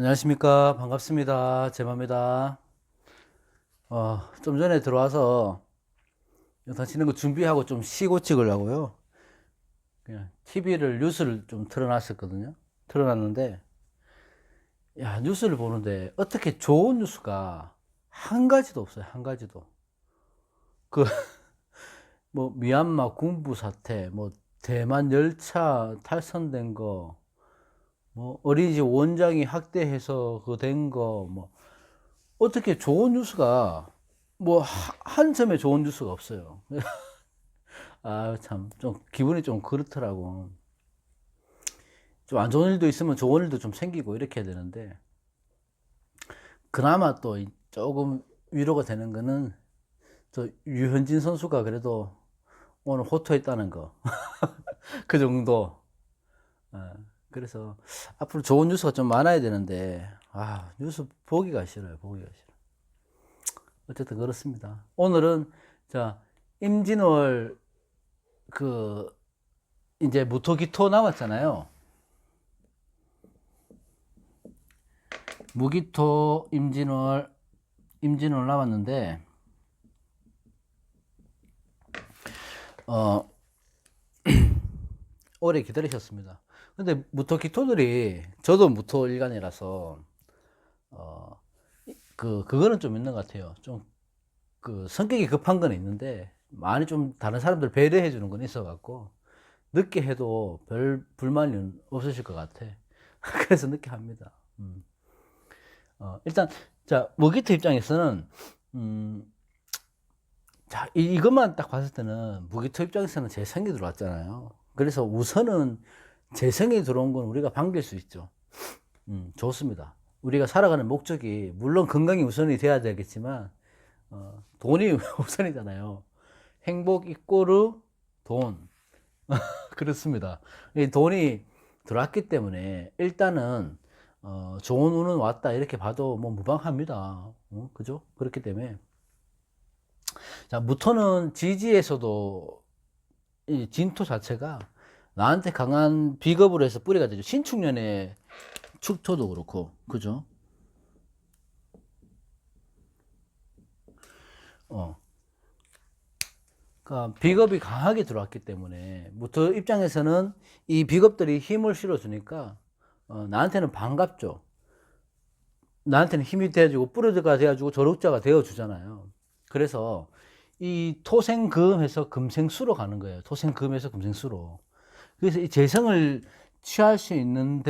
안녕하십니까. 반갑습니다. 제마입니다. 좀 전에 들어와서 영상 치는 거 준비하고 좀 쉬고 찍으려고요. 그냥 TV를, 뉴스를 좀 틀어놨었거든요. 틀어놨는데, 야, 뉴스를 보는데 어떻게 좋은 뉴스가 한 가지도 없어요. 한 가지도. 그, 뭐, 미얀마 군부 사태, 뭐, 대만 열차 탈선된 거, 뭐, 어린이집 원장이 학대해서 그 된 거, 뭐, 어떻게 좋은 뉴스가 뭐 한 점에 좋은 뉴스가 없어요. 아, 참, 좀 기분이 좀 그렇더라고. 좀 안 좋은 일도 있으면 좋은 일도 좀 생기고 이렇게 해야 되는데, 그나마 또 조금 위로가 되는 거는 저 유현진 선수가 그래도 오늘 호투했다는 거. 그 정도. 어, 그래서 앞으로 좋은 뉴스가 좀 많아야 되는데, 아, 뉴스 보기가 싫어요. 보기가 싫어. 어쨌든 그렇습니다. 오늘은 자, 임진월 그 이제 무토기토 남았잖아요. 무기토 임진월 남았는데 어 오래 기다리셨습니다. 근데 무토기토들이 저도 무토 일간이라서 어 그거는 좀 있는 것 같아요. 좀 그 성격이 급한 건 있는데 많이 좀 다른 사람들 배려해 주는 건 있어 갖고 늦게 해도 별 불만이 없으실 것 같아. 그래서 늦게 합니다. 일단 자 무기토 입장에서는 음, 자, 이것만 딱 봤을 때는 무기토 입장에서는 재성이 들어왔잖아요. 그래서 우선은 재성이 들어온 건 우리가 반길 수 있죠. 좋습니다. 우리가 살아가는 목적이, 물론 건강이 우선이 돼야 되겠지만, 돈이 우선이잖아요. 행복 이꼬르 돈. 그렇습니다. 이 돈이 들어왔기 때문에, 일단은, 좋은 운은 왔다. 이렇게 봐도 뭐 무방합니다. 그죠? 그렇기 때문에. 자, 무토는 지지에서도 이 진토 자체가 나한테 강한 비겁으로 해서 뿌리가 되죠. 신축년의 축토도 그렇고, 그죠? 어. 그러니까 비겁이 강하게 들어왔기 때문에 무토 입장에서는 이 비겁들이 힘을 실어주니까 나한테는 반갑죠. 나한테는 힘이 돼주고 뿌리가 돼가지고 조력자가 되어주잖아요. 그래서 이 토생금해서 금생수로 가는 거예요. 토생금해서 금생수로. 그래서 이 재성을 취할 수 있는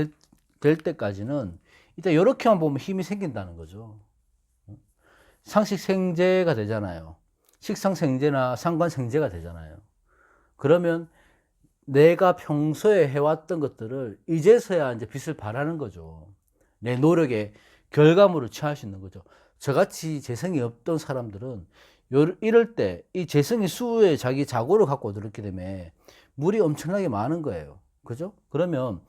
될 때까지는 일단 이렇게만 보면 힘이 생긴다는 거죠. 상식생제가 되잖아요. 식상생제나 상관생제가 되잖아요. 그러면 내가 평소에 해왔던 것들을 이제서야 이제 빛을 발하는 거죠. 내 노력의 결과물을 취할 수 있는 거죠. 저같이 재성이 없던 사람들은 이럴 때 이 재성이 수에 자기 자고를 갖고 들었기 때문에 물이 엄청나게 많은 거예요. 그죠? 그러면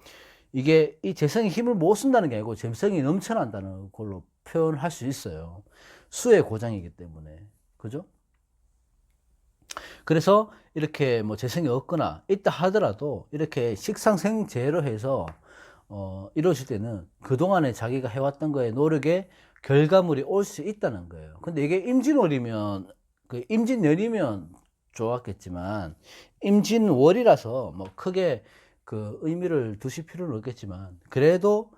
이게 이 재성이 힘을 못 쓴다는 게 아니고 재성이 넘쳐난다는 걸로 표현할 수 있어요. 수의 고장이기 때문에. 그죠? 그래서 이렇게 뭐 재성이 없거나 있다 하더라도 이렇게 식상생제로 해서 이루어질 때는 그동안에 자기가 해왔던 거에 노력의 결과물이 올 수 있다는 거예요. 근데 이게 임진월이면 그 임진년이면 좋았겠지만 임진월이라서 뭐 크게 그 의미를 두실 필요는 없겠지만 그래도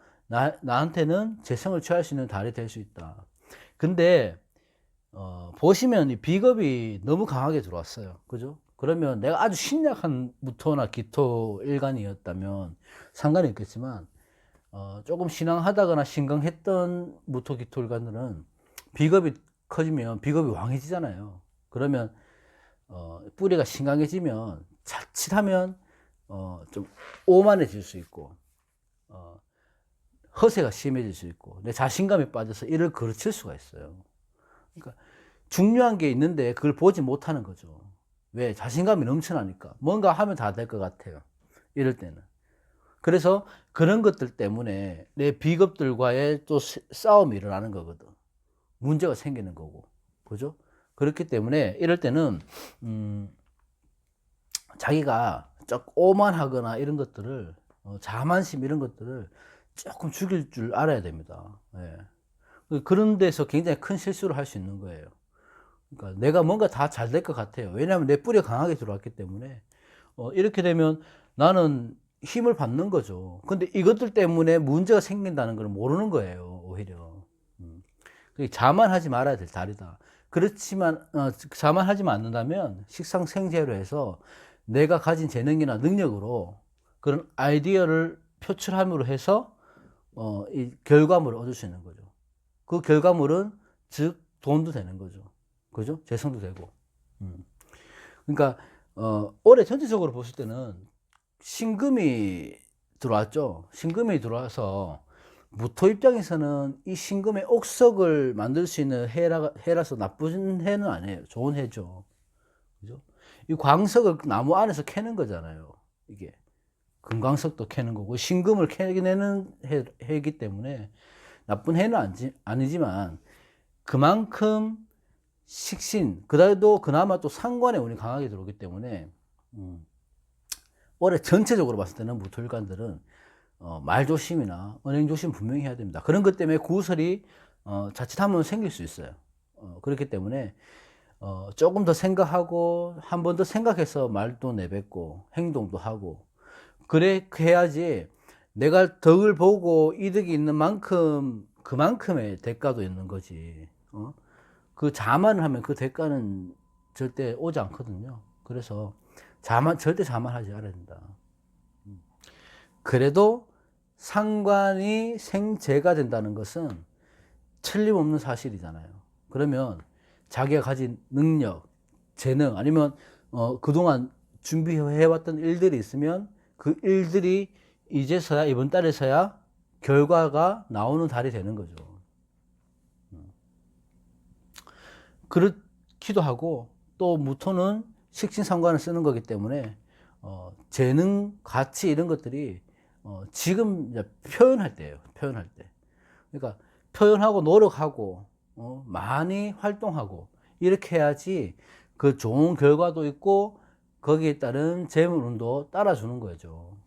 나한테는 재성을 취할 수 있는 달이 될 수 있다. 근데 보시면 이 비겁이 너무 강하게 들어왔어요. 그죠? 그러면 내가 아주 신약한 무토나 기토 일간이었다면 상관이 없겠지만, 조금 신앙하다거나 신강했던 무토 기토 일간들은 비겁이 커지면 비겁이 왕해지잖아요. 그러면, 뿌리가 신강해지면 자칫하면, 좀 오만해질 수 있고, 어, 허세가 심해질 수 있고, 내 자신감에 빠져서 이를 그르칠 수가 있어요. 그러니까 중요한 게 있는데 그걸 보지 못하는 거죠. 왜? 자신감이 넘쳐나니까. 뭔가 하면 다 될 것 같아요. 이럴 때는. 그래서 그런 것들 때문에 내 비겁들과의 또 싸움이 일어나는 거거든. 문제가 생기는 거고. 그죠? 그렇기 때문에 이럴 때는, 자기가 좀 오만하거나 이런 것들을, 자만심 이런 것들을 조금 죽일 줄 알아야 됩니다. 예. 그런 데서 굉장히 큰 실수를 할 수 있는 거예요. 그러니까 내가 뭔가 다 잘 될 것 같아요. 왜냐하면 내 뿌리가 강하게 들어왔기 때문에. 이렇게 되면 나는 힘을 받는 거죠. 근데 이것들 때문에 문제가 생긴다는 걸 모르는 거예요, 오히려. 자만하지 말아야 될 자리다. 그렇지만, 자만하지만 않는다면 식상생재로 해서 내가 가진 재능이나 능력으로 그런 아이디어를 표출함으로 해서, 이 결과물을 얻을 수 있는 거죠. 그 결과물은 즉, 돈도 되는 거죠. 그죠? 재성도 되고. 그러니까, 올해 전체적으로 보실 때는 신금이 들어왔죠. 신금이 들어와서 무토 입장에서는 이 신금의 옥석을 만들 수 있는 해라서 나쁜 해는 아니에요. 좋은 해죠. 그죠? 이 광석을 나무 안에서 캐는 거잖아요. 이게. 금광석도 캐는 거고, 신금을 캐내는 해이기 때문에 나쁜 해는 아니지만, 그만큼 식신, 그래도 그나마 또 상관의 운이 강하게 들어오기 때문에, 올해 전체적으로 봤을 때는 무토일관들은 말조심이나 언행조심 분명히 해야 됩니다. 그런 것 때문에 구설이 자칫하면 생길 수 있어요. 그렇기 때문에 조금 더 생각하고 한 번 더 생각해서 말도 내뱉고 행동도 하고 그래 해야지 내가 덕을 보고 이득이 있는 만큼 그만큼의 대가도 있는 거지. 그 자만을 하면 그 대가는 절대 오지 않거든요. 그래서 절대 자만하지 않아야 된다. 그래도 상관이 생재가 된다는 것은 틀림없는 사실이잖아요. 그러면 자기가 가진 능력, 재능, 아니면 그동안 준비해왔던 일들이 있으면 그 일들이 이제서야, 이번 달에서야 결과가 나오는 달이 되는 거죠. 그렇기도 하고, 또 무토는 식신상관을 쓰는 거기 때문에 재능, 가치 이런 것들이 지금 이제 표현할 때예요. 표현할 때. 그러니까 표현하고 노력하고 많이 활동하고 이렇게 해야지 그 좋은 결과도 있고 거기에 따른 재물운도 따라주는 거죠.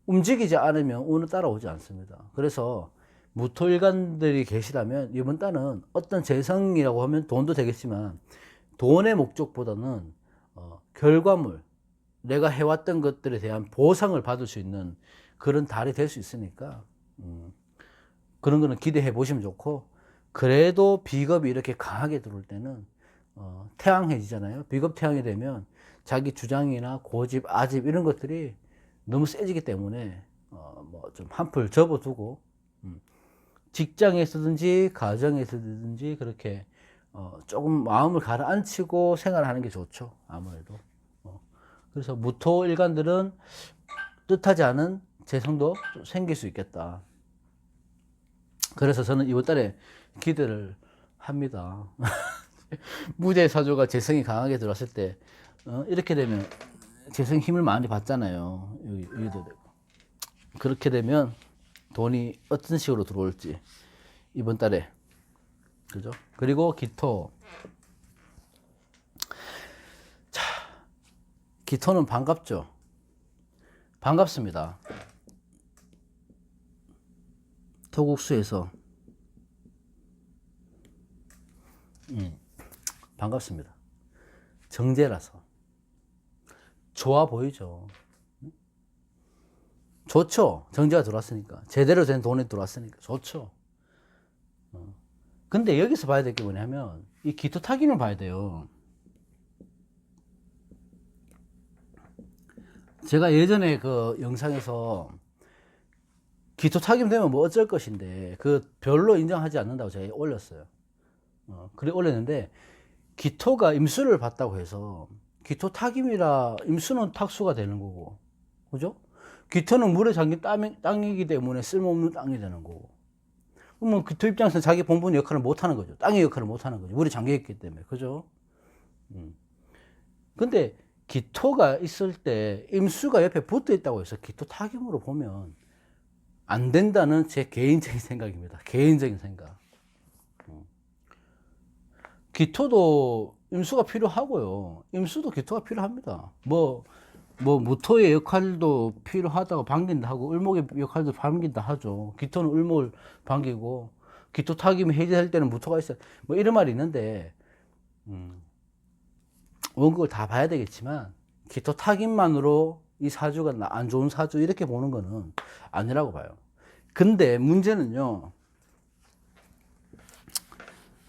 움직이지 않으면 운은 따라오지 않습니다. 그래서 무토일관들이 계시다면 이번 달은 어떤 재성이라고 하면 돈도 되겠지만 돈의 목적보다는 결과물, 내가 해왔던 것들에 대한 보상을 받을 수 있는 그런 달이 될 수 있으니까 그런 거는 기대해 보시면 좋고, 그래도 비겁이 이렇게 강하게 들어올 때는 태양해지잖아요. 비겁 태양이 되면 자기 주장이나 고집, 아집 이런 것들이 너무 세지기 때문에 뭐 좀 한풀 접어두고 직장에서든지 가정에서든지 그렇게 조금 마음을 가라앉히고 생활하는 게 좋죠. 아무래도. 그래서 무토 일간들은 뜻하지 않은 재성도 생길 수 있겠다. 그래서 저는 이번 달에 기대를 합니다. 무제사조가 재성이 강하게 들어왔을 때 이렇게 되면 재성 힘을 많이 받잖아요. 여기도 되고. 그렇게 되면 돈이 어떤 식으로 들어올지 이번 달에, 그죠? 그리고 기토. 자, 기토는 반갑죠. 반갑습니다. 토국수에서 반갑습니다. 정제라서 좋아 보이죠. 좋죠. 정제가 들어왔으니까, 제대로 된 돈이 들어왔으니까 좋죠. 근데 여기서 봐야 될 게 뭐냐면 이 기토 타기를 봐야 돼요. 제가 예전에 그 영상에서 기토 타기면 되면 뭐 어쩔 것인데 그 별로 인정하지 않는다고 제가 올렸어요. 그래 올렸는데 기토가 임수를 받다고 해서 기토 타김이라 임수는 탁수가 되는 거고, 그죠? 기토는 물에 잠긴 땅이기 때문에 쓸모없는 땅이 되는 거고, 그러면 기토 입장에서는 자기 본분 역할을 못 하는 거죠. 땅의 역할을 못 하는 거죠. 물에 잠겨있기 때문에. 그죠? 근데 기토가 있을 때 임수가 옆에 붙어 있다고 해서 기토 타김으로 보면 안 된다는 제 개인적인 생각입니다. 개인적인 생각. 기토도 임수가 필요하고요. 임수도 기토가 필요합니다. 뭐 뭐 무토의 역할도 필요하다고 반긴다 하고 을목의 역할도 반긴다 하죠. 기토는 을목을 반기고 기토 타김이 해제될 때는 무토가 있어요. 뭐 이런 말이 있는데 원국을 다 봐야 되겠지만 기토 타김만으로 이 사주가 안 좋은 사주 이렇게 보는 거는 아니라고 봐요. 근데 문제는요.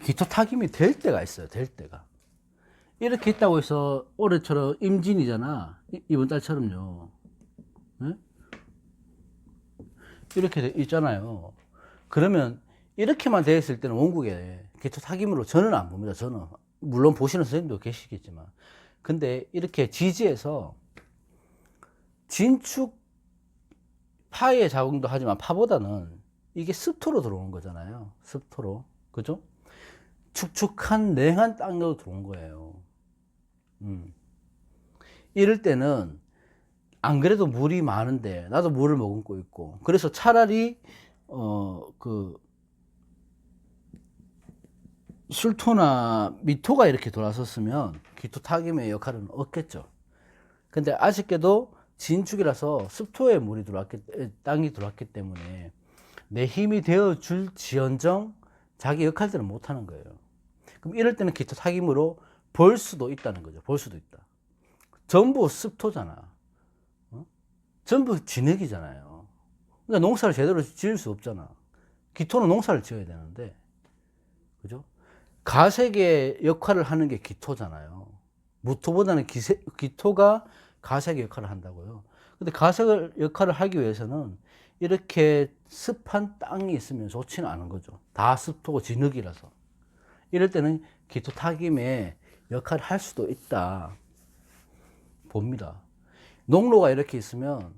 기토 타김이 될 때가 있어요. 될 때가. 이렇게 있다고 해서 올해처럼 임진이잖아. 이번 달처럼요. 네? 이렇게 있잖아요. 그러면 이렇게만 돼 있을 때는 원국에 기토 타김으로 저는 안 봅니다. 저는 물론 보시는 선생님도 계시겠지만, 근데 이렇게 지지해서 진축 파의 작용도 하지만 파보다는 이게 습토로 들어온 거잖아요. 습토로, 그죠? 축축한 냉한 땅으로 들어온 거예요. 이럴 때는 안 그래도 물이 많은데 나도 물을 머금고 있고, 그래서 차라리 그 술토나 미토가 이렇게 돌아섰으면 기토 타김의 역할은 없겠죠. 근데 아쉽게도 진축이라서 습토에 물이 들어왔기, 땅이 들어왔기 때문에 내 힘이 되어줄 지언정 자기 역할들은 못하는 거예요. 그럼 이럴 때는 기토 타김으로 벌 수도 있다는 거죠. 벌 수도 있다. 전부 습토잖아. 어? 전부 진흙이잖아요. 그러니까 농사를 제대로 지을 수 없잖아. 기토는 농사를 지어야 되는데, 그죠? 가색의 역할을 하는 게 기토잖아요. 무토보다는 기토가 가색의 역할을 한다고요. 근데 가색 역할을 하기 위해서는 이렇게 습한 땅이 있으면 좋지는 않은 거죠. 다 습토고 진흙이라서. 이럴 때는 기토 타김의 역할을 할 수도 있다 봅니다. 농로가 이렇게 있으면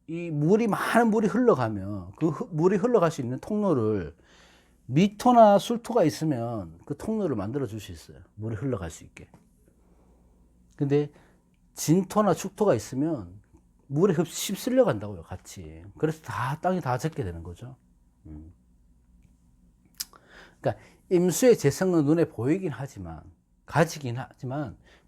이 많은 물이 흘러가면 그 물이 흘러갈 수 있는 통로를 미토나 술토가 있으면 그 통로를 만들어 줄 수 있어요. 물이 흘러갈 수 있게. 근데 진토나 축토가 있으면 물에 휩쓸려 간다고요, 같이. 그래서 땅이 다 젖게 되는 거죠. 그러니까 임수의 재성은 눈에 보이긴 하지만,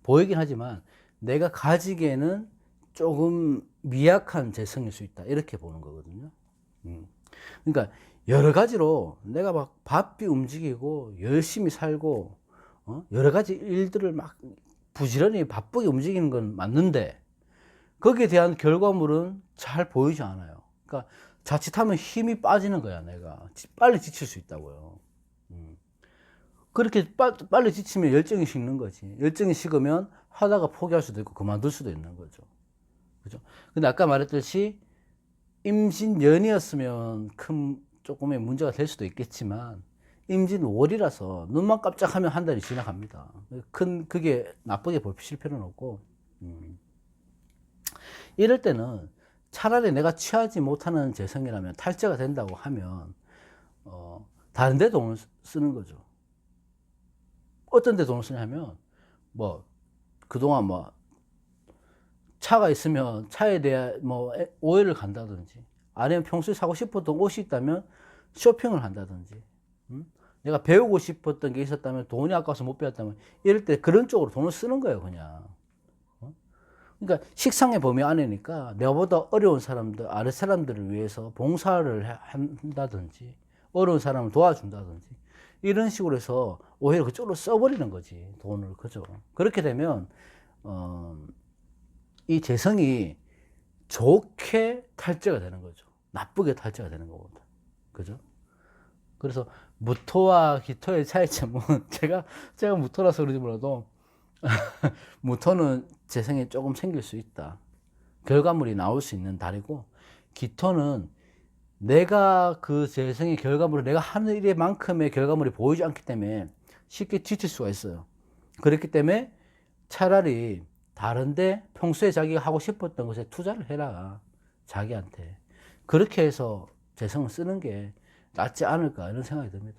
보이긴 하지만 내가 가지기에는 조금 미약한 재성일 수 있다, 이렇게 보는 거거든요. 그러니까 여러 가지로 내가 막 바삐 움직이고 열심히 살고 여러 가지 일들을 막 부지런히 바쁘게 움직이는 건 맞는데 거기에 대한 결과물은 잘 보이지 않아요. 그러니까 자칫하면 힘이 빠지는 거야. 내가 빨리 지칠 수 있다고요. 그렇게 빨리 지치면 열정이 식는 거지. 열정이 식으면 하다가 포기할 수도 있고 그만둘 수도 있는 거죠. 그죠? 근데 아까 말했듯이 임신년이었으면 조금의 문제가 될 수도 있겠지만 임진월이라서 눈만 깜짝하면 한 달이 지나갑니다. 그게 나쁘게 보실 필요는 없고, 이럴 때는 차라리 내가 취하지 못하는 재성이라면 탈제가 된다고 하면 다른 데 돈을 쓰는 거죠. 어떤 데 돈을 쓰냐면 뭐 그동안 뭐 차가 있으면 차에 대해 뭐 오일을 간다든지, 아니면 평소에 사고 싶었던 옷이 있다면 쇼핑을 한다든지, 내가 배우고 싶었던 게 있었다면 돈이 아까워서 못 배웠다면 이럴 때 그런 쪽으로 돈을 쓰는 거예요, 그냥. 그러니까 식상의 범위 안에니까 내가보다 어려운 사람들, 아래 사람들을 위해서 봉사를 한다든지, 어려운 사람을 도와준다든지, 이런 식으로 해서 오히려 그쪽으로 써버리는 거지, 돈을. 그죠? 그렇게 되면 이 재성이 좋게 탈제가 되는 거죠. 나쁘게 탈제가 되는 거거든. 그죠? 그래서 무토와 기토의 차이점은 제가 무토라서 그런지 몰라도 무토는 재성이 조금 생길 수 있다. 결과물이 나올 수 있는 달이고, 기토는 내가 그 재성의 결과물을 내가 하는 일만큼의 결과물이 보이지 않기 때문에 쉽게 지칠 수가 있어요. 그렇기 때문에 차라리 다른데 평소에 자기가 하고 싶었던 것에 투자를 해라. 자기한테. 그렇게 해서 재성을 쓰는 게 낫지 않을까, 이런 생각이 듭니다.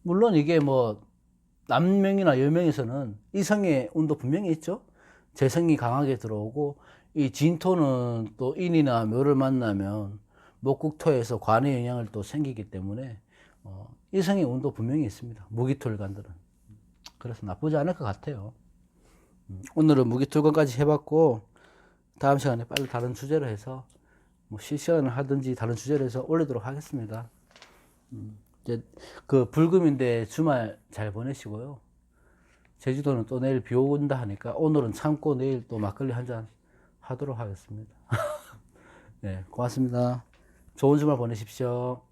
물론 이게 뭐 남명이나 여명에서는 이성의 운도 분명히 있죠. 재성이 강하게 들어오고, 이 진토는 또 인이나 묘를 만나면 목국토에서 관의 영향을 또 생기기 때문에 이성의 운도 분명히 있습니다. 무기토일관들은. 그래서 나쁘지 않을 것 같아요. 오늘은 무기토일관까지 해봤고, 다음 시간에 빨리 다른 주제로 해서, 뭐 실시간을 하든지 다른 주제로 해서 올리도록 하겠습니다. 이제 그 불금인데 주말 잘 보내시고요. 제주도는 또 내일 비 온다 하니까 오늘은 참고 내일 또 막걸리 한잔 하도록 하겠습니다. 네, 고맙습니다. 좋은 주말 보내십시오.